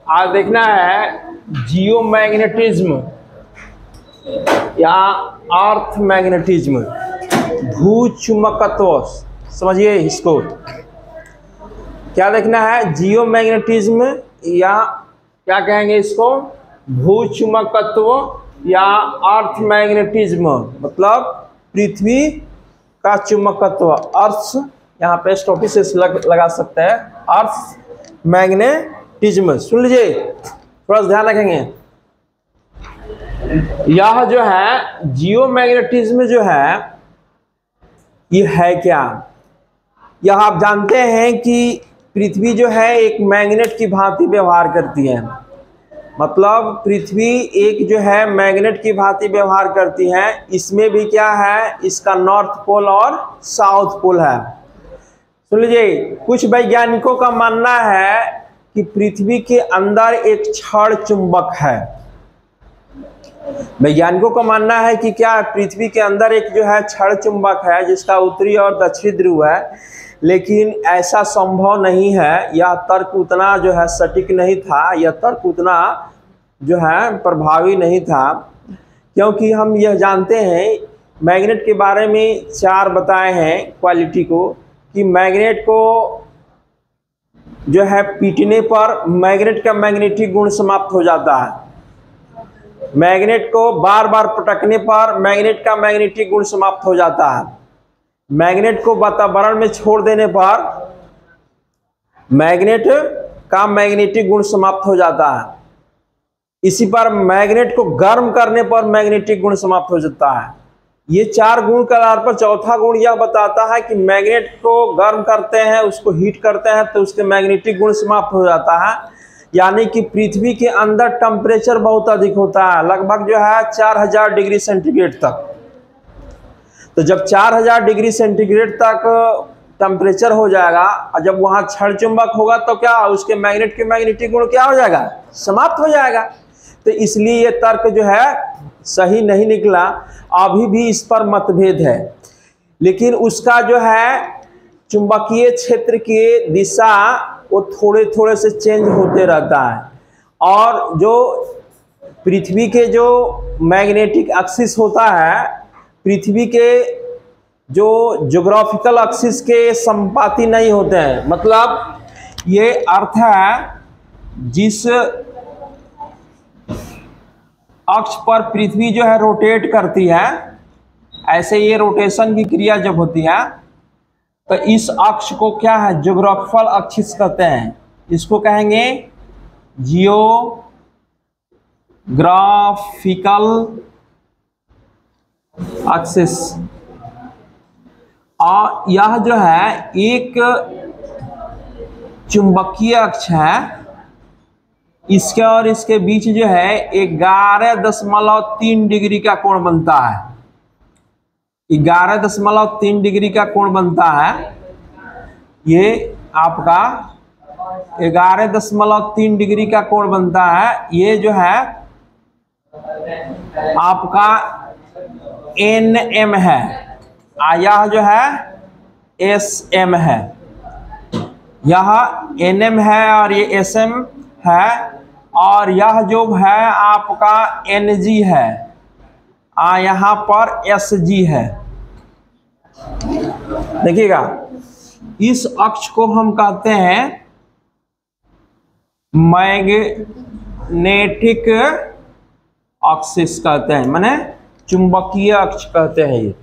आज देखना है जियोमैग्नेटिज्म या अर्थ मैग्नेटिज्म, भूचुंबकत्व। समझिए इसको, क्या देखना है? जियोमैग्नेटिज्म या क्या कहेंगे इसको, भूचुंबकत्व या अर्थ मैग्नेटिज्म, मतलब पृथ्वी का चुंबकत्व। अर्थ यहाँ पे स्टॉपिस से लगा सकते हैं, अर्थ मैग्नेटिज्म। सुन लीजिए, थोड़ा सा ध्यान रखेंगे। यह जो है जियोमैग्नेटिज्म जो है, ये है क्या? यह आप जानते हैं कि पृथ्वी जो है एक मैग्नेट की भांति व्यवहार करती है। मतलब पृथ्वी एक जो है मैग्नेट की भांति व्यवहार करती है। इसमें भी क्या है, इसका नॉर्थ पोल और साउथ पोल है। सुन लीजिए, कुछ वैज्ञानिकों का मानना है कि पृथ्वी के अंदर एक क्षण चुंबक है। वैज्ञानिकों का मानना है कि क्या पृथ्वी के अंदर एक जो है क्षण चुंबक है, जिसका उत्तरी और दक्षिणी ध्रुव है। लेकिन ऐसा संभव नहीं है। यह तर्क उतना जो है सटीक नहीं था, यह तर्क उतना जो है प्रभावी नहीं था, क्योंकि हम यह जानते हैं मैग्नेट के बारे में 4 बताए हैं क्वालिटी को, कि मैग्नेट को जो है पीटने पर मैग्नेट का मैग्नेटिक गुण समाप्त हो जाता है। मैग्नेट को बार बार पटकने पर मैग्नेट का मैग्नेटिक गुण समाप्त हो जाता है। मैग्नेट को वातावरण में छोड़ देने पर मैग्नेट का मैग्नेटिक गुण समाप्त हो जाता है। इसी पर मैग्नेट को गर्म करने पर मैग्नेटिक गुण समाप्त हो जाता है। ये 4 गुण के आधार पर चौथा गुण यह बताता है कि मैग्नेट को गर्म करते हैं, उसको हीट करते हैं तो उसके मैग्नेटिक गुण समाप्त हो जाता है। यानी कि पृथ्वी के अंदर टेम्परेचर बहुत अधिक होता है, लगभग जो है 4000 डिग्री सेंटीग्रेड तक। तो जब 4000 डिग्री सेंटीग्रेड तक टेम्परेचर हो जाएगा और जब वहां क्षण चुंबक होगा तो क्या उसके मैग्नेट के मैग्नेटिक गुण क्या हो जाएगा, समाप्त हो जाएगा। तो इसलिए ये तर्क जो है सही नहीं निकला। अभी भी इस पर मतभेद है, लेकिन उसका जो है चुंबकीय क्षेत्र की दिशा वो थोड़े थोड़े से चेंज होते रहता है। और जो पृथ्वी के जो मैग्नेटिक एक्सिस होता है, पृथ्वी के जो ज्योग्राफिकल एक्सिस के संपाती नहीं होते हैं। मतलब ये अर्थ है, जिस अक्ष पर पृथ्वी जो है रोटेट करती है, ऐसे ये रोटेशन की क्रिया जब होती है तो इस अक्ष को क्या है, ज्योग्राफिकल एक्सिस कहते हैं। इसको कहेंगे जियोग्राफिकल एक्सिस। और यह जो है एक चुंबकीय अक्ष है। इसके और इसके बीच जो है 11.3 डिग्री का कोण बनता है। 11.3 डिग्री का कोण बनता है। ये आपका 11.3 डिग्री का कोण बनता है। ये जो है आपका NM है, यह जो है SM है। यह NM है और ये SM है, और यह जो है आपका NG है, यहाँ पर SG है। देखिएगा, इस अक्ष को हम कहते हैं मैग्नेटिक एक्सिस कहते हैं, माने चुंबकीय अक्ष कहते हैं। ये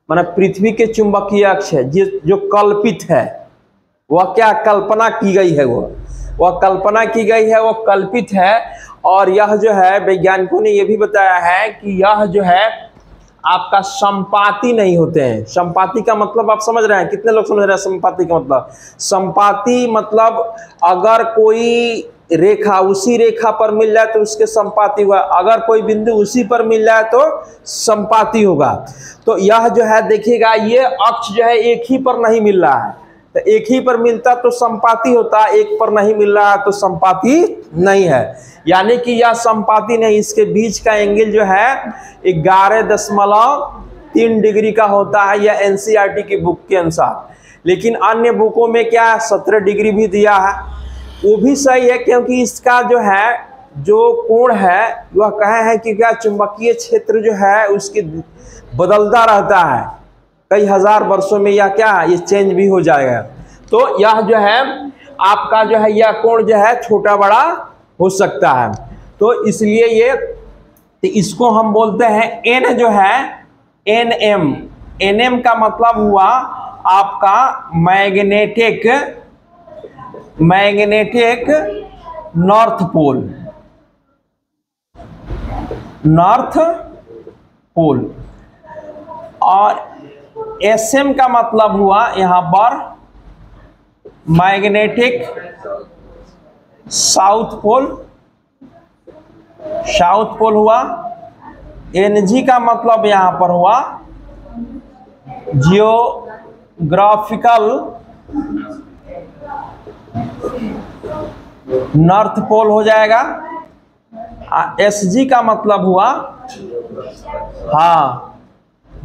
माने पृथ्वी के चुंबकीय अक्ष है, जो कल्पित है। वह क्या कल्पना की गई है, वह कल्पना की गई है, वह कल्पित है। और यह जो है वैज्ञानिकों ने यह भी बताया है कि यह जो है आपका संपाती नहीं होते हैं। संपाती का मतलब आप समझ रहे हैं? कितने लोग समझ रहे हैं संपाती का मतलब? संपाती मतलब अगर कोई रेखा उसी रेखा पर मिल जाए तो उसके संपाती हुआ, अगर कोई बिंदु उसी पर मिल जाए तो संपाती होगा। तो यह जो है देखिएगा, ये अक्ष जो है एक ही पर नहीं मिल रहा है, तो एक ही पर मिलता तो संपाती होता, एक पर नहीं मिल रहा है तो संपाती नहीं है। यानी कि यह संपाती नहीं, इसके बीच का एंगल जो है 11.3 डिग्री का होता है, यह NCERT की बुक के अनुसार। लेकिन अन्य बुकों में क्या 17 डिग्री भी दिया है। वो भी सही है, क्योंकि इसका जो है जो कोण है वह कहे है कि क्या चुंबकीय क्षेत्र जो है उसकी बदलता रहता है कई हजार वर्षों में, या क्या ये चेंज भी हो जाएगा। तो यह जो है आपका जो है यह कोण जो है छोटा बड़ा हो सकता है। तो इसलिए ये, तो इसको हम बोलते हैं एन जो है एन एम। एन एम का मतलब हुआ आपका magnetic north pole, north pole. और एस एम का मतलब हुआ यहां पर magnetic south pole, south pole हुआ। एनजी का मतलब यहां पर हुआ जियोग्राफिकल नॉर्थ पोल हो जाएगा। एसजी का मतलब हुआ हाँ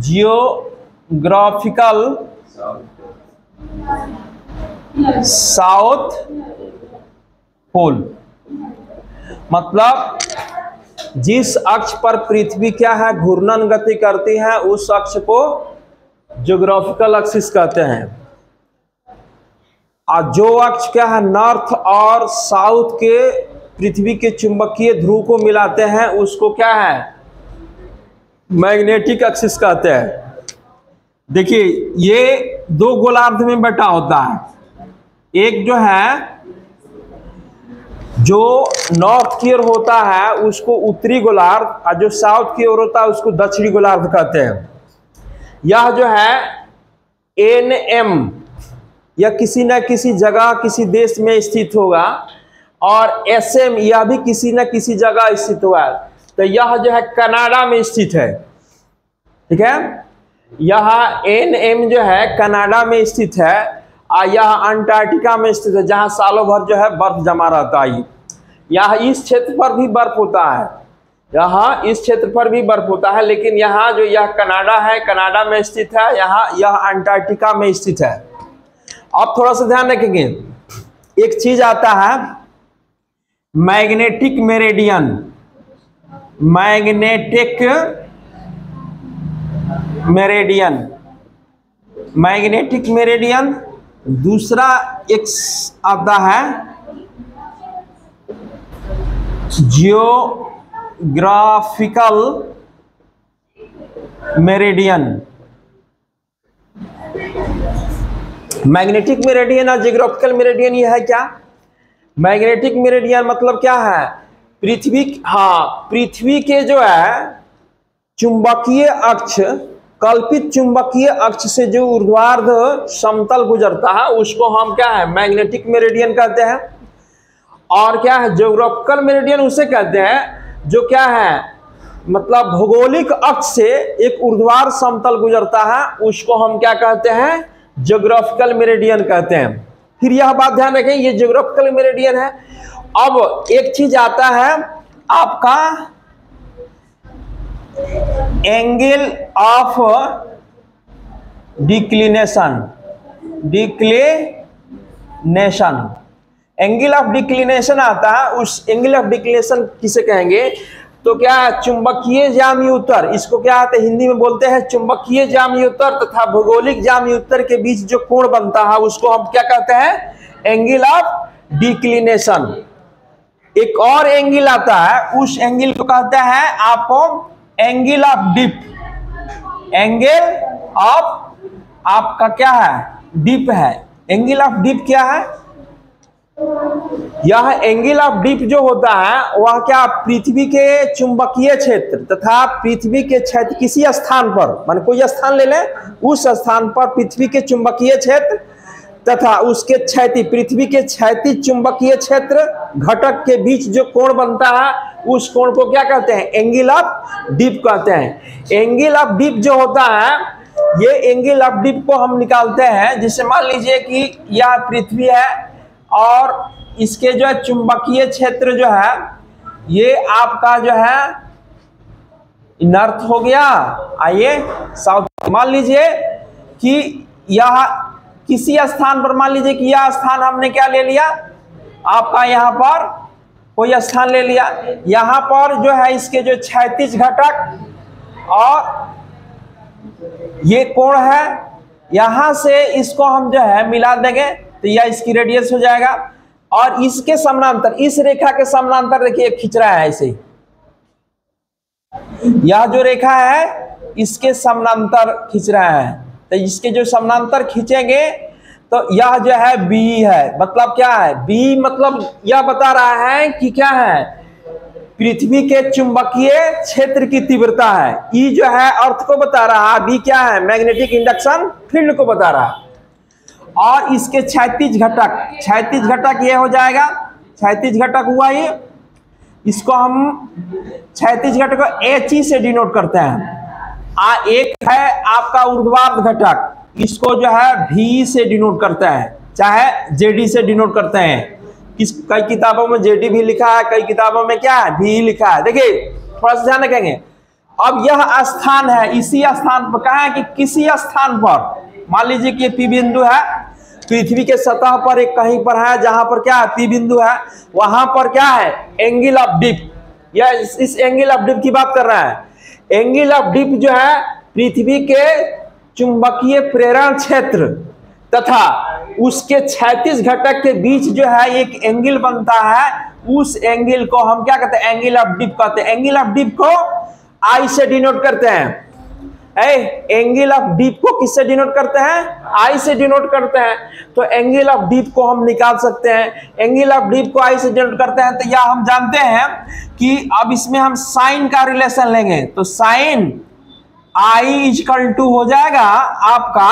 जियोग्राफिकल साउथ पोल। मतलब जिस अक्ष पर पृथ्वी क्या है घूर्णन गति करती है उस अक्ष को ज्योग्राफिकल एक्सिस कहते हैं। और जो अक्ष क्या है नॉर्थ और साउथ के पृथ्वी के चुंबकीय ध्रुव को मिलाते हैं उसको क्या है मैग्नेटिक एक्सिस कहते हैं। देखिए ये दो गोलार्ध में बटा होता है, एक जो है जो नॉर्थ की ओर होता है उसको उत्तरी गोलार्ध और जो साउथ की ओर होता है उसको दक्षिणी गोलार्ध कहते हैं। यह जो है एन एम यह किसी न किसी जगह किसी देश में स्थित होगा, और एस एम यह भी किसी न किसी जगह स्थित हुआ। तो यह जो है कनाडा में स्थित है, ठीक है। यह एन एम जो है कनाडा में स्थित है और यह अंटार्कटिका में स्थित है जहां सालों भर जो है बर्फ जमा रहता है। यह इस क्षेत्र पर भी बर्फ होता है, यहाँ इस क्षेत्र पर भी बर्फ होता है, लेकिन यहाँ जो यह कनाडा है कनाडा में स्थित है, यहाँ यह अंटार्कटिका में स्थित है। अब थोड़ा सा ध्यान रखेंगे, एक चीज आता है magnetic meridian, magnetic meridian, magnetic meridian. दूसरा एक आता है जियोग्राफिकल मेरिडियन। मैग्नेटिक मेरिडियन और जियोग्राफिकल मेरिडियन ये है क्या? मैग्नेटिक मेरिडियन मतलब क्या है पृथ्वी, हाँ पृथ्वी के जो है चुंबकीय अक्ष, कल्पित चुंबकीय अक्ष से जो ऊर्ध्वाधर समतल गुजरता है उसको हम क्या है मैग्नेटिक मेरिडियन कहते हैं। और क्या है ज्योग्राफिकल मेरिडियन उसे कहते हैं जो क्या है मतलब भौगोलिक अक्ष से एक ऊर्ध्वाधर समतल गुजरता है, उसको हम क्या कहते हैं ज्योग्राफिकल मेरिडियन कहते हैं। फिर यह बात ध्यान रखें ये ज्योग्राफिकल मेरिडियन है। अब एक चीज आता है आपका angle of declination, declination, angle of declination आता है। उस एंगल ऑफ डिक्लिनेशन किसे कहेंगे तो क्या है चुंबकीय ज्यामीय उत्तर, इसको क्या आते हिंदी में बोलते हैं चुंबकीय ज्यामीय उत्तर तथा भौगोलिक ज्यामीय उत्तर के बीच जो कोण बनता है उसको हम क्या कहते हैं एंगल ऑफ डिक्लिनेशन। एक और एंगल आता है उस एंगल को कहते हैं आपको angle of dip, angle of आपका क्या है डिप है। एंगल ऑफ डिप क्या है? यह एंगल ऑफ डिप जो होता है वह क्या पृथ्वी के चुंबकीय क्षेत्र तथा पृथ्वी के क्षेत्र किसी स्थान पर, मान कोई स्थान ले लें, उस स्थान पर पृथ्वी के चुंबकीय क्षेत्र तथा उसके क्षैतिज पृथ्वी के क्षैतिज चुंबकीय क्षेत्र घटक के बीच जो कोण बनता है उस कोण को क्या कहते हैं एंगल ऑफ डिप कहते हैं। एंगल ऑफ डिप जो होता है ये एंगल ऑफ डिप को हम निकालते हैं, जिससे मान लीजिए कि यह पृथ्वी है और इसके जो है चुंबकीय क्षेत्र जो है ये आपका जो है नॉर्थ हो गया, आइए साउथ। मान लीजिए कि यह किसी स्थान पर, मान लीजिए कि यह स्थान हमने क्या ले लिया आपका यहाँ पर कोई स्थान ले लिया, यहाँ पर जो है इसके जो क्षैतिज घटक और ये कोण है, यहां से इसको हम जो है मिला देंगे तो यह इसकी रेडियस हो जाएगा। और इसके समानांतर, इस रेखा के समानांतर देखिए खींच रहा है ऐसे, यह जो रेखा है इसके समानांतर खींच रहा है, तो इसके जो समानांतर खींचेंगे तो यह जो है B है। मतलब क्या है B? मतलब यह बता रहा है कि क्या है, पृथ्वी के चुंबकीय क्षेत्र की तीव्रता है। E जो है अर्थ को बता रहा है, B क्या है, मैग्नेटिक इंडक्शन फील्ड को बता रहा है। और इसके क्षैतिज घटक, क्षैतिज घटक ये हो जाएगा, क्षैतिज घटक हुआ ये, इसको हम क्षैतिज घटक को HE से डिनोट करते हैं। एक है आपका ऊर्ध्वाधर घटक, इसको जो है V से डिनोट करते हैं, चाहे JD से डिनोट करते हैं। कई किताबों में JD भी लिखा है, कई किताबों में क्या है V लिखा है। देखिए थोड़ा सा ध्यान रखेंगे। अब यह स्थान है, इसी स्थान पर कहा है कि किसी स्थान पर मान लीजिए कि P बिंदु है, पृथ्वी के सतह पर एक कहीं पर है जहां पर क्या है P बिंदु है, वहां पर क्या है एंगल ऑफ डिप, या इस एंगल ऑफ डिप की बात कर रहा है। एंगल ऑफ डिप जो है पृथ्वी के चुंबकीय प्रेरण क्षेत्र तथा उसके क्षैतिज घटक के बीच जो है एक एंगल बनता है, उस एंगल को हम क्या कहते हैं, एंगल ऑफ डिप कहते हैं। एंगल ऑफ डिप को I से डिनोट करते हैं। एंगल ऑफ डिप को किससे डिनोट करते हैं, I से डिनोट करते हैं। तो एंगल ऑफ डिप को हम निकाल सकते हैं, एंगल ऑफ डिप को I से डिनोट करते हैं। तो यह हम जानते हैं कि अब इसमें हम साइन का रिलेशन लेंगे, तो साइन I इक्वल टू हो जाएगा आपका,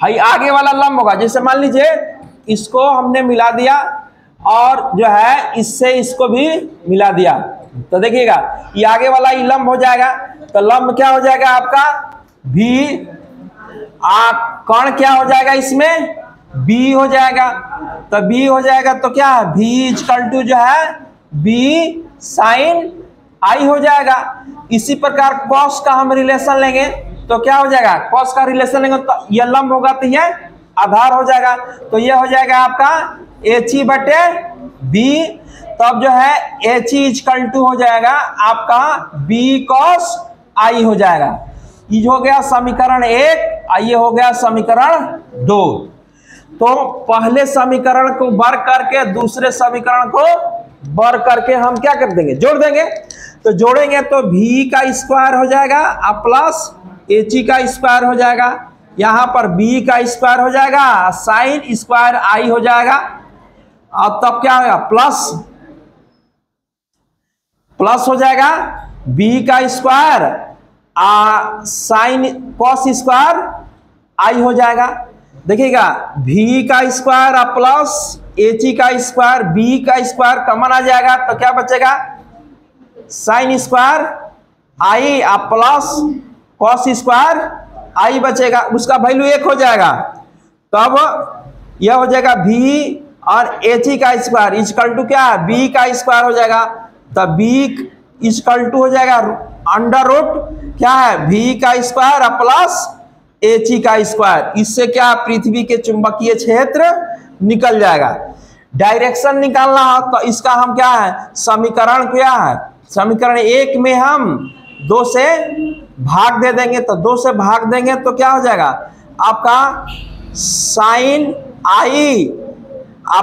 हाई आगे वाला लंब होगा। जैसे मान लीजिए इसको हमने मिला दिया और जो है इससे इसको भी मिला दिया, तो देखिएगा ये आगे वाला ये लंब हो जाएगा। तो लंब क्या हो जाएगा आपका V, कर्ण क्या हो जाएगा इसमें B हो जाएगा। तो B हो जाएगा तो क्या है V इक्वल टू जो है B साइन I हो जाएगा। इसी प्रकार कॉस का हम रिलेशन लेंगे तो क्या हो जाएगा, कॉस का रिलेशन लेंगे तो यह लंब होगा तो यह आधार हो जाएगा। तो यह हो जाएगा आपका HE बटे B। तब जो है HE इक्वल टू हो जाएगा आपका B cos I हो जाएगा। ये हो गया समीकरण 1, ये हो गया समीकरण 2। तो पहले समीकरण को बर करके दूसरे समीकरण को बर करके हम क्या कर देंगे, जोड़ देंगे। तो जोड़ेंगे तो V का स्क्वायर हो जाएगा और प्लस HE का स्क्वायर हो जाएगा, यहाँ पर B का स्क्वायर हो जाएगा, साइन स्क्वायर I हो जाएगा। अब तब क्या होगा प्लस हो जाएगा B का square sine cos square I हो जाएगा। देखिएगा V का स्क्वायर प्लस HE का स्क्वायर B का स्क्वायर कॉमन आ जाएगा तो क्या बचेगा, sine square I plus cos square I बचेगा, उसका वैल्यू 1 हो जाएगा। तब यह हो जाएगा V और HE का स्क्वायर इक्वल टू क्या है B का स्क्वायर हो जाएगा। तब B इक्वल टू हो जाएगा अंडर रूट क्या है V का स्क्वायर प्लस HE का स्क्वायर। इससे क्या पृथ्वी के चुंबकीय क्षेत्र निकल जाएगा। डायरेक्शन निकालना हो तो इसका हम क्या है समीकरण क्या है, समीकरण 1 में हम 2 से भाग दे देंगे। तो 2 से भाग देंगे तो क्या हो जाएगा आपका साइन I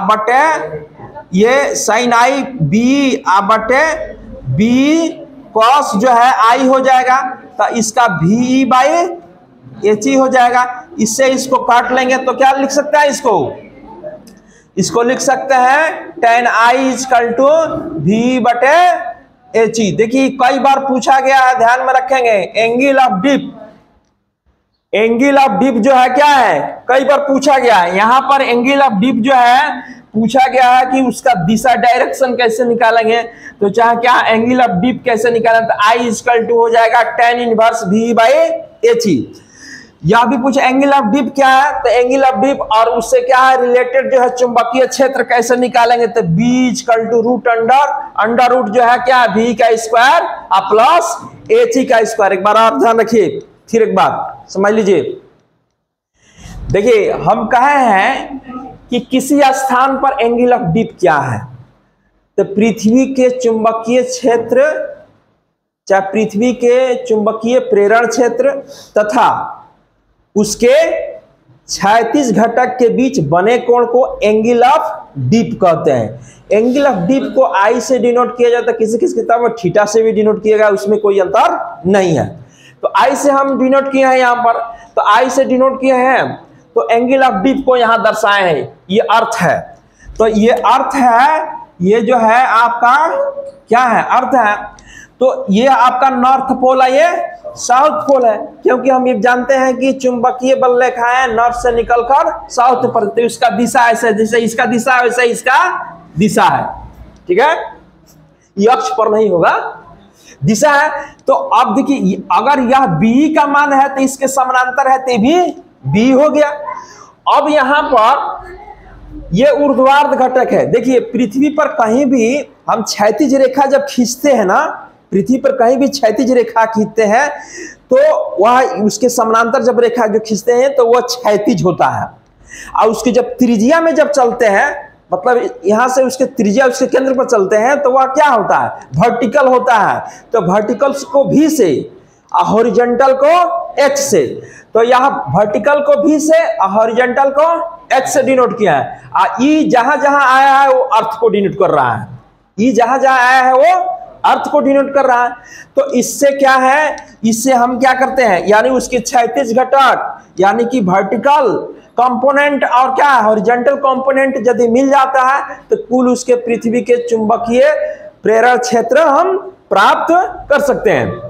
बटे ये साइन I B बटे B कॉस जो है I हो जाएगा। तो इसका V बाई HE हो जाएगा। इससे इसको काट लेंगे तो क्या लिख सकता है, इसको लिख सकते हैं tan I equal to V बटे HE। देखिए कई बार पूछा गया है, ध्यान में रखेंगे, angle of dip, angle of dip जो है क्या है कई बार पूछा गया है। यहाँ पर एंगल ऑफ डिप जो है पूछा गया है कि उसका दिशा डायरेक्शन कैसे निकालेंगे। तो चाहे क्या एंगल ऑफ डिप कैसे निकालें, तो I इक्वल टू हो जाएगा tan inverse V by HE। यह भी पूछा एंगल ऑफ डिप क्या है, तो एंगल ऑफ डिप और उससे क्या है रिलेटेड जो है चुंबकीय क्षेत्र कैसे निकालेंगे, तो B equal to root under root जो है क्या है V का स्क्वायर प्लस HE का स्क्वायर। एक बार आप ध्यान रखिए, फिर एक बार समझ लीजिए। देखिए हम कहे हैं कि किसी स्थान पर एंगल ऑफ डिप क्या है, तो पृथ्वी के चुंबकीय क्षेत्र, चाहे पृथ्वी के चुंबकीय प्रेरण क्षेत्र तथा उसके क्षैतिज घटक के बीच बने कोण को एंगल ऑफ डिप कहते हैं। एंगल ऑफ डिप को आई से डिनोट किया जाता है, किसी किसी किताब में थीटा से भी डिनोट किया गया, उसमें कोई अंतर नहीं है। तो आई से हम डिनोट किए हैं यहाँ पर, तो आई से डिनोट किए हैं, तो एंगल ऑफ डिप को यहाँ दर्शाए हैं, ये अर्थ है। तो ये अर्थ है, ये जो है आपका क्या है, अर्थ है। तो ये आपका नॉर्थ पोल है, ये साउथ पोल है, क्योंकि हम ये जानते हैं कि चुंबकीय बल रेखाएं नॉर्थ से निकलकर साउथ पर, तो इसका दिशा ऐसे, जैसे इसका दिशा वैसे इसका दिशा है, ठीक है, ये अक्ष पर नहीं होगा, दिशा है। तो अब देखिए, अगर यह बी का मान है तो इसके समानांतर है, तो भी बी हो गया। अब यहां पर ये ऊर्ध्वाधर घटक है। देखिए पृथ्वी पर कहीं भी हम क्षैतिज रेखा जब खींचते हैं ना, पृथ्वी पर कहीं भी क्षैतिज रेखा खींचते हैं तो वह उसके समानांतर जब रेखा जो खींचते हैं तो वह क्षैतिज होता है, और उसके जब त्रिज्या में जब चलते हैं, मतलब यहां से उसके त्रिज्या उसके केंद्र पर चलते हैं, तो वह क्या होता है, वर्टिकल होता है। तो वर्टिकल को भी से और हॉरिजॉन्टल को एच से, तो यह वर्टिकल को भी से और हॉरिजॉन्टल को एच से डिनोट किया है। और ई जहां जहां आया है वो अर्थ को डिनोट कर रहा है, ई जहां जहां आया है वो अर्थ को डिनोट कर रहा है। तो इससे क्या है, इससे हम क्या करते हैं, यानी उसके क्षैतिज घटक यानी कि वर्टिकल कंपोनेंट और क्या हॉरिजॉन्टल कंपोनेंट यदि मिल जाता है तो कुल उसके पृथ्वी के चुंबकीय प्रेरण क्षेत्र हम प्राप्त कर सकते हैं।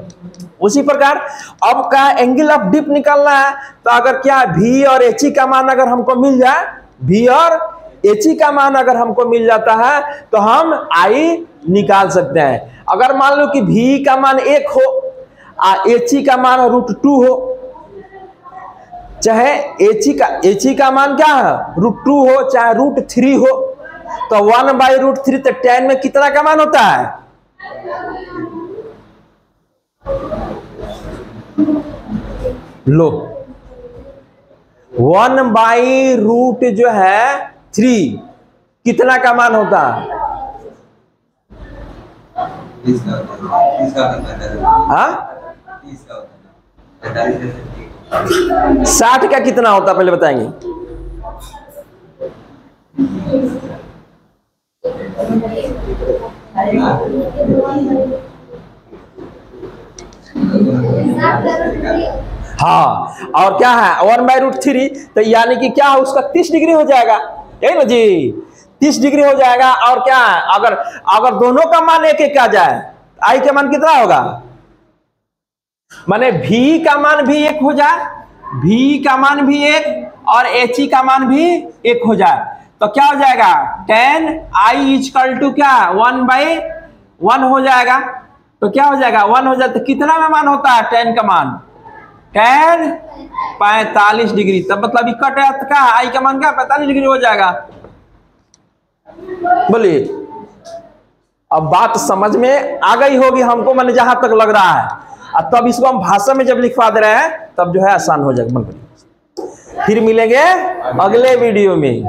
उसी प्रकार अब क्या एंगल ऑफ डिप निकालना है, तो अगर क्या भी और एच का मान अगर हमको मिल जाए, भी और एच का मान अगर हमको मिल जाता है तो हम आई निकाल सकते हैं। अगर मान लो कि भी का मान 1 हो और एच का मान √2 हो, चाहे एच का मान क्या है √2 हो चाहे √3 हो, तो 1/√3, तो tan में कितना का मान होता है, लो 1/√3 जो है 3 कितना का मान होता है, हाँ 60 का कितना होता है पहले बताएंगे। हाँ, और क्या है 1/√3, तो यानी कि क्या उसका 30 डिग्री हो जाएगा, यही ना जी, 30 डिग्री हो जाएगा। और क्या है, अगर दोनों का मान 1 आ जाए, आई का मान कितना होगा, माने भी का मान भी 1 हो जाए, भी का मान भी 1 और एच का मान भी 1 हो जाए, तो क्या हो जाएगा, tan i = क्या 1/1 हो जाएगा। तो क्या हो जाएगा 1 हो जाए, तो कितना में मान होता है tan का मान, tan 45 डिग्री। तब मतलब कट का आई का मान क्या 45 डिग्री हो जाएगा। बोलिए, अब बात समझ में आ गई होगी हमको, मैंने जहां तक लग रहा है। अब तब इसको हम भाषा में जब लिखवा दे रहे हैं तब जो है आसान हो जाएगा। फिर मिलेंगे अगले वीडियो में।